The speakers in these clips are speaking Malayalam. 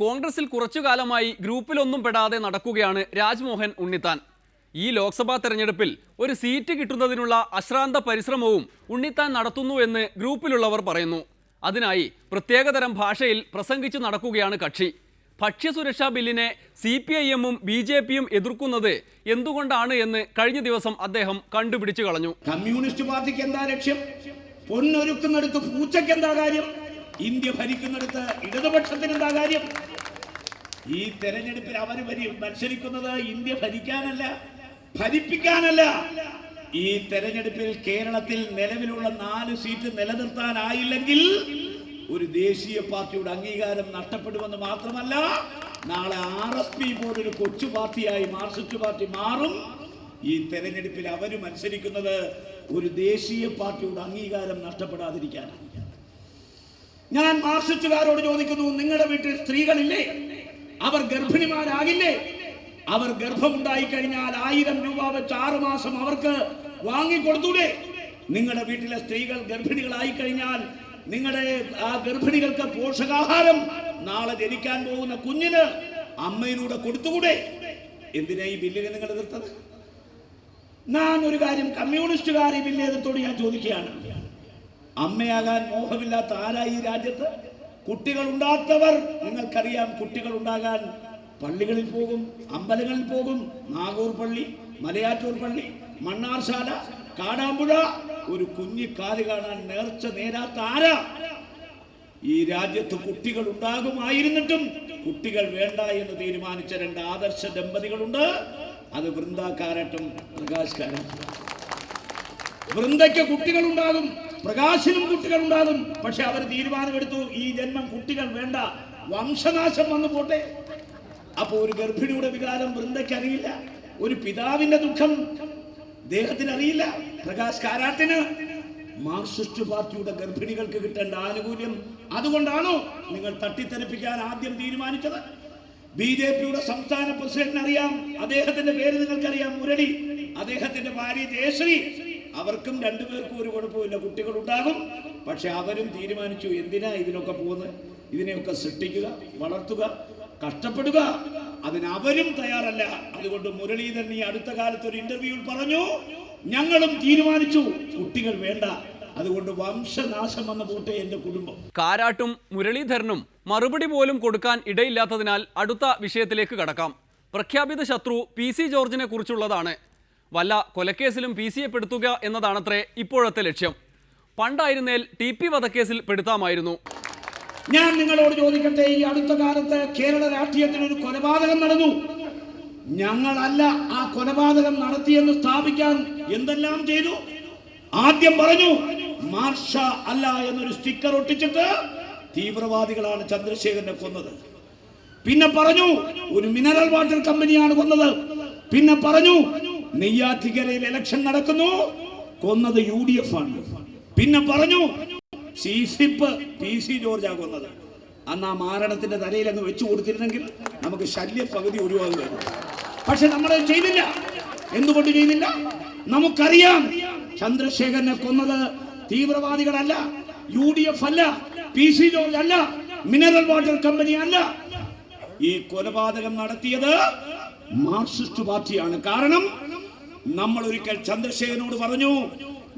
കോൺഗ്രസിൽ കുറച്ചുകാലമായി ഗ്രൂപ്പിലൊന്നും പെടാതെ നടക്കുകയാണ് രാജ്മോഹൻ ഉണ്ണിത്താൻ. ഈ ലോക്സഭാ തെരഞ്ഞെടുപ്പിൽ ഒരു സീറ്റ് കിട്ടുന്നതിനുള്ള അശ്രാന്ത പരിശ്രമവും ഉണ്ണിത്താൻ നടത്തുന്നു എന്ന് ഗ്രൂപ്പിലുള്ളവർ പറയുന്നു. അതിനായി പ്രത്യേകതരം ഭാഷയിൽ പ്രസംഗിച്ചു നടക്കുകയാണ് കക്ഷി. ഭക്ഷ്യസുരക്ഷാ ബില്ലിനെ CPIM-ഉം BJP-യും എതിർക്കുന്നത് എന്തുകൊണ്ടാണ് എന്ന് കഴിഞ്ഞ ദിവസം അദ്ദേഹം കണ്ടുപിടിച്ചു കളഞ്ഞു. കമ്മ്യൂണിസ്റ്റ് പാർട്ടിക്ക് എന്താ ലക്ഷ്യം? പൊന്നൊരുക്കുന്നിടത്ത് പൂച്ചയ്ക്ക് എന്താ കാര്യം? ഇന്ത്യ ഭരിക്കുന്നിടത്ത് ഇടതുപക്ഷത്തിന് എന്താ കാര്യം? ഈ തെരഞ്ഞെടുപ്പിൽ അവർ മത്സരിക്കുന്നത് ഇന്ത്യ ഭരിക്കാനല്ല, ഭരിപ്പിക്കാനല്ല. ഈ തെരഞ്ഞെടുപ്പിൽ കേരളത്തിൽ നിലവിലുള്ള 4 സീറ്റ് നിലനിർത്താനായില്ലെങ്കിൽ ഒരു ദേശീയ പാർട്ടിയുടെ അംഗീകാരം നഷ്ടപ്പെടുമെന്ന് മാത്രമല്ല, നാളെ RSP പോലൊരു കൊച്ചു പാർട്ടിയായി മാർക്സിസ്റ്റ് പാർട്ടി മാറും. ഈ തെരഞ്ഞെടുപ്പിൽ അവർ മത്സരിക്കുന്നത് ഒരു ദേശീയ പാർട്ടിയുടെ അംഗീകാരം നഷ്ടപ്പെടാതിരിക്കാനാണ്. ഞാൻ മാർക്സിസ്റ്റുകാരോട് ചോദിക്കുന്നു, നിങ്ങളുടെ വീട്ടിൽ സ്ത്രീകളില്ലേ? അവർ ഗർഭിണിമാരാകില്ലേ? അവർ ഗർഭമുണ്ടായി കഴിഞ്ഞാൽ 1000 രൂപ വെച്ച് 6 മാസം അവർക്ക് വാങ്ങിക്കൊടുത്തൂടെ? നിങ്ങളുടെ വീട്ടിലെ സ്ത്രീകൾ ഗർഭിണികളായി കഴിഞ്ഞാൽ നിങ്ങളുടെ ആ ഗർഭിണികൾക്ക് പോഷകാഹാരം നാളെ ജനിക്കാൻ പോകുന്ന കുഞ്ഞിന് അമ്മയിലൂടെ കൊടുത്തുകൂടെ? എന്തിനാ ഈ ബില്ലിനെ നിങ്ങൾ എതിർത്തത്? ഞാൻ ഒരു കാര്യം കമ്മ്യൂണിസ്റ്റുകാർ ഈ ബില്ല് എതിർത്തോട് ഞാൻ ചോദിക്കുകയാണ്. അമ്മയാകാൻ മോഹമില്ലാത്ത ആരായി ഈ രാജ്യത്ത്? കുട്ടികൾ ഉണ്ടാത്തവർ, നിങ്ങൾക്കറിയാം, കുട്ടികൾ ഉണ്ടാകാൻ പള്ളികളിൽ പോകും, അമ്പലങ്ങളിൽ പോകും. നാഗൂർ പള്ളി, മലയാറ്റൂർ പള്ളി, മണ്ണാർശാല, കാടാമ്പുഴ. ഒരു കുഞ്ഞിക്കാല് കാണാൻ നേർച്ച നേരാത്ത ആരാ? ഈ രാജ്യത്ത് കുട്ടികൾ ഉണ്ടാകുമായിരുന്നിട്ടും കുട്ടികൾ വേണ്ട എന്ന് തീരുമാനിച്ച 2 ആദർശ ദമ്പതികളുണ്ട്. അത് വൃന്ദ കാരാട്ടും പ്രകാശ് കാരാട്ടും. വൃന്ദയ്ക്ക് കുട്ടികൾ ഉണ്ടാകും, പ്രകാശിനും കുട്ടികൾ ഉണ്ടാകും. പക്ഷെ അവർ തീരുമാനമെടുത്തു, ഈ ജന്മം കുട്ടികൾ വേണ്ട, വംശനാശം വന്നു പോട്ടെ. അപ്പൊ ഒരു ഗർഭിണിയുടെ വികാരം വൃന്ദയ്ക്ക് അറിയില്ല, ഒരു പിതാവിന്റെ ദുഃഖം ദേഹത്തിന് അറിയില്ല. പ്രകാശ് കാരാട്ടിന് മാർക്സിസ്റ്റ് പാർട്ടിയുടെ ഗർഭിണികൾക്ക് കിട്ടേണ്ട ആനുകൂല്യം അതുകൊണ്ടാണോ നിങ്ങൾ തട്ടിത്തെറിപ്പിക്കാൻ ആദ്യം തീരുമാനിച്ചത്? BJP-യുടെ സംസ്ഥാന പ്രസിഡന്റിന് അറിയാം, അദ്ദേഹത്തിന്റെ പേര് നിങ്ങൾക്കറിയാം, മുരളി. അദ്ദേഹത്തിന്റെ ഭാര്യ ജയശ്രീ. അവർക്കും 2 പേർക്കും ഒരു കുഴപ്പമില്ല, കുട്ടികൾ ഉണ്ടാകും. പക്ഷെ അവരും തീരുമാനിച്ചു, എന്തിനാ ഇതിനൊക്കെ പോകുന്നത്? ഇതിനെയൊക്കെ സൃഷ്ടിക്കുക, വളർത്തുക, കഷ്ടപ്പെടുക, അതിനവരും തയ്യാറല്ല. അതുകൊണ്ട് മുരളീധരൻ ഈ അടുത്ത കാലത്ത് ഒരു ഇന്റർവ്യൂവിൽ പറഞ്ഞു, ഞങ്ങളും തീരുമാനിച്ചു കുട്ടികൾ വേണ്ട, അതുകൊണ്ട് വംശനാശം വന്ന പോട്ടെ എന്റെ കുടുംബം. കാരാട്ടും മുരളീധരനും മറുപടി പോലും കൊടുക്കാൻ ഇടയില്ലാത്തതിനാൽ അടുത്ത വിഷയത്തിലേക്ക് കടക്കാം. പ്രഖ്യാപിത ശത്രു PC ജോർജിനെ കുറിച്ചുള്ളതാണ്. വല്ല കൊലക്കേസിലും PC-യെ പെടുത്തുക എന്നതാണത്രേ ഇപ്പോഴത്തെ ലക്ഷ്യം. പണ്ടായിരുന്നേൽ TP വധക്കേസിൽ പെടുത്താമായിരുന്നു. ഞാൻ നിങ്ങളോട് ചോദിക്കട്ടെ, ഈ അടുത്ത കാലത്ത് കേരള രാഷ്ട്രീയത്തിൽ ഒരു കൊലപാതകം നടന്നു. ഞങ്ങളല്ല ആ കൊലപാതകം നടത്തിയെന്ന് സ്ഥാപിക്കാൻ എന്തെല്ലാം ചെയ്തു? ആദ്യം പറഞ്ഞു മാർഷ അല്ല എന്നൊരു സ്റ്റിക്കർ ഒട്ടിച്ചിട്ട് തീവ്രവാദികളാണ് ചന്ദ്രശേഖരനെ കൊന്നത്. പിന്നെ പറഞ്ഞു ഒരു മിനറൽ വാട്ടർ കമ്പനിയാണ് കൊന്നത്. പിന്നെ പറഞ്ഞു നെയ്യാറ്റിക്കരയിൽ ഇലക്ഷൻ നടക്കുന്നു, കൊന്നത് UDF ആണ്. പിന്നെ പറഞ്ഞു PC ജോർജാ കൊന്നത്. അന്ന് ആ മാരണത്തിന്റെ തലയിൽ അങ്ങ് വെച്ചു കൊടുത്തിരുന്നെങ്കിൽ നമുക്ക് ശല്യ പകുതി ഒഴിവാകുമായിരുന്നു. പക്ഷെ നമ്മളത് ചെയ്തില്ല. എന്തുകൊണ്ട് ചെയ്തില്ല? നമുക്കറിയാം, ചന്ദ്രശേഖരനെ കൊന്നത് തീവ്രവാദികളല്ല, UDF അല്ല, PC ജോർജ് അല്ല, മിനറൽ വാട്ടർ കമ്പനി അല്ല. ഈ കൊലപാതകം നടത്തിയത് മാർക്സിസ്റ്റ് പാർട്ടിയാണ്. കാരണം നമ്മൾ ഒരിക്കൽ ചന്ദ്രശേഖരനോട് പറഞ്ഞു,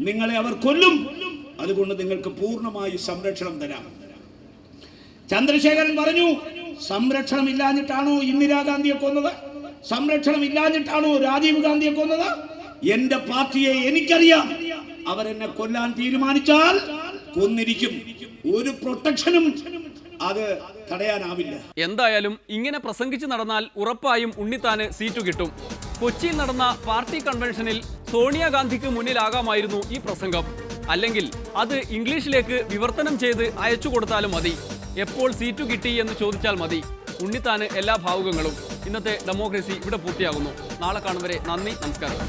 നിങ്ങളെ അവർ കൊല്ലും, അതുകൊണ്ട് നിങ്ങൾക്ക് പൂർണ്ണമായി സംരക്ഷണം തരാം. ചന്ദ്രശേഖരൻ പറഞ്ഞു, സംരക്ഷണം ഇല്ലാഞ്ഞിട്ടാണോ ഇന്ദിരാഗാന്ധിയെ കൊന്നത്? സംരക്ഷണം ഇല്ലാഞ്ഞിട്ടാണോ രാജീവ് ഗാന്ധിയെ കൊന്നത്? എന്റെ പാർട്ടിയെ എനിക്കറിയാം, അവരെന്നെ കൊല്ലാൻ തീരുമാനിച്ചാൽ കൊന്നിരിക്കും. ഒരു പ്രൊട്ടക്ഷനും അത് തടയാനാവില്ല. എന്തായാലും ഇങ്ങനെ പ്രസംഗിച്ച് നടന്നാൽ ഉറപ്പായും ഉണ്ണിത്താന് സീറ്റു കിട്ടും. കൊച്ചിയിൽ നടന്ന പാർട്ടി കൺവെൻഷനിൽ സോണിയാഗാന്ധിക്ക് മുന്നിലാകാമായിരുന്നു ഈ പ്രസംഗം. അല്ലെങ്കിൽ അത് ഇംഗ്ലീഷിലേക്ക് വിവർത്തനം ചെയ്ത് അയച്ചു കൊടുത്താലും മതി. എപ്പോൾ സീറ്റു കിട്ടി എന്ന് ചോദിച്ചാൽ മതി. ഉണ്ണിത്താന് എല്ലാ ഭാവുകങ്ങളും. ഇന്നത്തെ ഡെമോക്രസി ഇവിടെ പൂർത്തിയാകുന്നു. നാളെ കാണും വരെ നന്ദി, നമസ്കാരം.